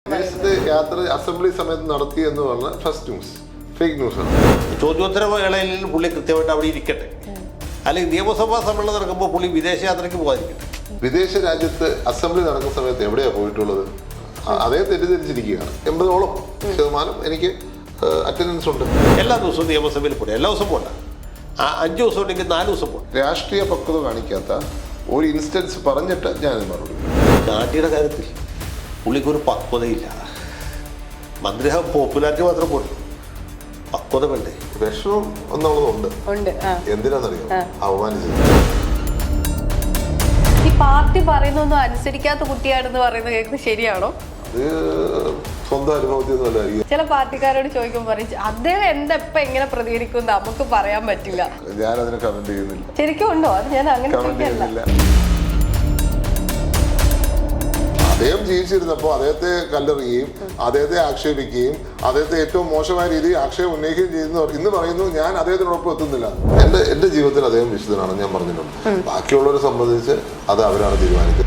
വിദേശത്ത് യാത്ര അസംബ്ലി സമയത്ത് നടത്തി എന്ന് പറഞ്ഞ ഫസ്റ്റ് ന്യൂസ് ഫേക്ക് ന്യൂസാണ്. ചോദ്യോത്തര വേളയിൽ പുള്ളി കൃത്യമായിട്ട് അവിടെ ഇരിക്കട്ടെ, അല്ലെങ്കിൽ നിയമസഭാ സമ്മേളനം നടക്കുമ്പോൾ പുള്ളി വിദേശ യാത്രയ്ക്ക് പോകാതിരിക്കട്ടെ. വിദേശ രാജ്യത്ത് അസംബ്ലി നടക്കുന്ന സമയത്ത് എവിടെയാണ് പോയിട്ടുള്ളത്? അതേ തെറ്റിദ്ധരിച്ചിരിക്കുകയാണ്. 80% എനിക്ക് അറ്റൻഡൻസ് ഉണ്ട്. എല്ലാ ദിവസവും നിയമസഭയിൽ പോട്ടെ, എല്ലാ ദിവസവും പോട്ടെ, 5 ദിവസം ഉണ്ടെങ്കിൽ 4 ദിവസം പോട്ടെ. രാഷ്ട്രീയ പക്വത കാണിക്കാത്ത ഒരു ഇൻസ്റ്റൻസ് പറഞ്ഞിട്ട് ഞാൻ മറുപടി. നാട്ടിയുടെ കാര്യത്തിൽ പുള്ളിക്കൊരു പക്വതയില്ല. മന്ത്രിയാകും പോപ്പുലാരിറ്റി മാത്രം പോലും പക്വത വേണ്ടേ? വിഷമം എന്നുള്ളതുണ്ട്. എന്തിനാണെന്നറിയാം? അവമാനിച്ചത്. ഈ പാർട്ടി പറയുന്നൊന്നും അനുസരിക്കാത്ത കുട്ടിയാണെന്ന് പറയുന്നത് കേൾക്കുന്നത് ശരിയാണോ? അത് സ്വന്തം അനുഭവത്തിൽ ചില പാർട്ടിക്കാരോട് ചോദിക്കുമ്പോൾ പറയും അദ്ദേഹം എന്തപ്പോ എങ്ങനെ പ്രതികരിക്കും നമുക്ക് പറയാൻ പറ്റില്ല. ഞാൻ അതിനെ കമന്റ് ചെയ്യുന്നില്ല. ശരിക്കും ഉണ്ടോ? അത് ഞാൻ അങ്ങനെ ചോദിക്കില്ല. അദ്ദേഹം ജീവിച്ചിരുന്നപ്പോൾ അദ്ദേഹത്തെ കല്ലെറിയുകയും അദ്ദേഹത്തെ ആക്ഷേപിക്കുകയും അദ്ദേഹത്തെ ഏറ്റവും മോശമായ രീതിയിൽ ആക്ഷേപം ഉന്നയിക്കുകയും ചെയ്യുന്നു. ഇന്ന് പറയുന്നു ഞാൻ അദ്ദേഹത്തിനോടൊപ്പം എത്തുന്നില്ല. എന്റെ ജീവിതത്തിൽ അദ്ദേഹം വിശുദ്ധനാണ് ഞാൻ പറഞ്ഞിട്ടുണ്ട്. ബാക്കിയുള്ളവരെ സംബന്ധിച്ച് അത് അവരാണ് തീരുമാനിക്കുന്നത്.